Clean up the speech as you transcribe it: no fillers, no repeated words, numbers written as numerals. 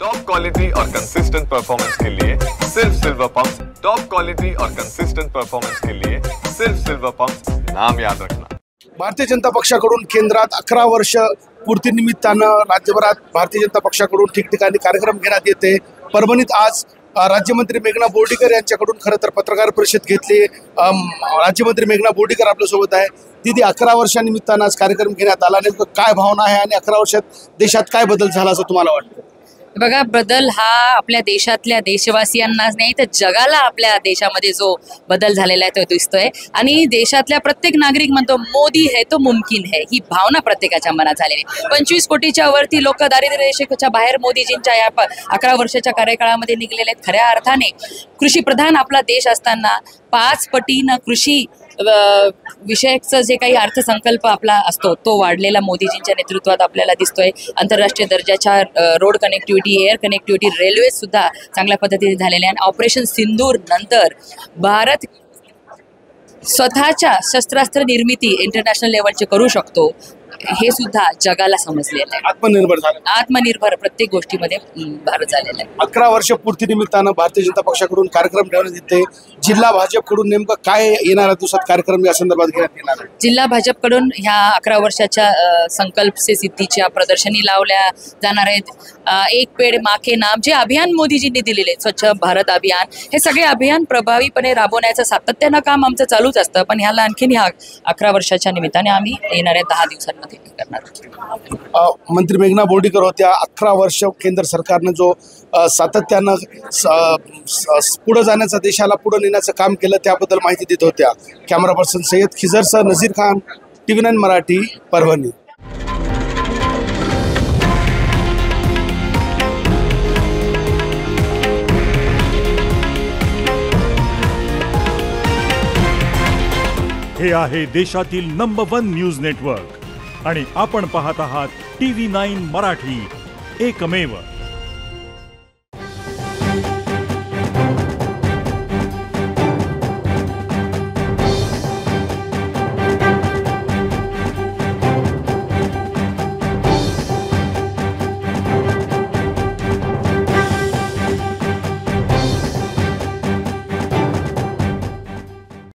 Top quality और consistent performance के लिए सिर्फ सिल्वर पंप्स। टॉप क्वालिटी और कंसिस्टेंट परफॉर्मेंस के लिए सिर्फ सिल्वर पंप्स, नाम याद रखना। भारतीय जनता पक्षाकडून केंद्रात 11 वर्ष पूर्तीनिमित्तानं राज्यभरात भारतीय जनता पक्षाकडून ठिकठिकाणी कार्यक्रम घेण्यात येते। परभणीत आज राज्यमंत्री मेघना बोर्डीकर यांच्याकडून खरं तर पत्रकार परिषद घेतली। राज्यमंत्री मेघना बोर्डीकर आपल्यासोबत आहे। दीदी, 11 वर्षानिमित्तानं आज कार्यक्रम घेण्यात आला, नेमकं काय भावना आहे आणि 11 वर्षात देशात काय बदल झाला असं तुम्हाला वाटतं? बघा, बदल हा आपल्या देशातल्या देशवासियांनाच नाही तर जगाला आपल्या देशामध्ये जो बदल झालेला आहे तो दिसतोय आणि देशातल्या प्रत्येक नागरिक म्हणतो मोदी है तो मुमकिन है, ही भावना प्रत्येकाच्या मनात झालेली आहे। 25 कोटीच्या वरती लोक दारिद्र्य रेषेच्या बाहेर मोदीजींच्या या 11 वर्षाच्या कार्यकाळामध्ये निघलेले आहेत। खऱ्या अर्थाने कृषी प्रधान आपला देश असताना 5 पटीनं कृषी विषयकचं जे काही अर्थसंकल्प आपला असतो तो वाढलेला मोदीजींच्या नेतृत्वात आपल्याला दिसतोय। आंतरराष्ट्रीय दर्जाच्या road connectivity, air connectivity, railway सुद्धा चांगल्या पद्धतीने झालेल्या आहे। ऑपरेशन सिंदूर नंतर भारत स्वतःच्या शस्त्रास्त्र निर्मिती इंटरनॅशनल लेवलची करू शकतो, हे सुद्धा जगाला समजलेलं आहे। आत्मनिर्भर प्रत्येक गोष्टीमध्ये भारत झालेला आहे। 11 वर्ष पूर्तीनिमित्तानं भारतीय जनता पक्षाकडून कार्यक्रम ठेवण्यात येते। जिल्हा भाजपकडून नेमकं काय येणाऱ्या दिवसात कार्यक्रम या संदर्भात घेण्यात येणार आहे? जिल्हा भाजपकडून ह्या 11 वर्षाच्या संकल्प से सिद्धीच्या प्रदर्शनी लावल्या जाणार आहेत। एक पेड़ माँ के नाम जे अभियान मोदीजींनी दिलेले, स्वच्छ भारत अभियान, हे सगळे अभियान प्रभावीपणे राबवण्याचं सातत्यानं काम आमचं चालूच असतं। पण ह्याला आणखीन ह्या 11 वर्षाच्या निमित्ताने आम्ही येणाऱ्या 10 दिवसांमध्ये करणार। मंत्री मेघना बोर्डीकर होत्या। 11 वर्ष केंद्र सरकारनं जो सातत्यानं पुढे जाण्याचा, देशाला पुढे नेण्याचं काम केलं त्याबद्दल माहिती देत होत्या। कॅमेरा पर्सन सय्यद खिजरसह नजीर खान, TV9 मराठी, परभणी। हे आहे देशातील नंबर 1 न्यूज नेटवर्क आणि आपण पाहत आहात TV9 मराठी, एकमेव।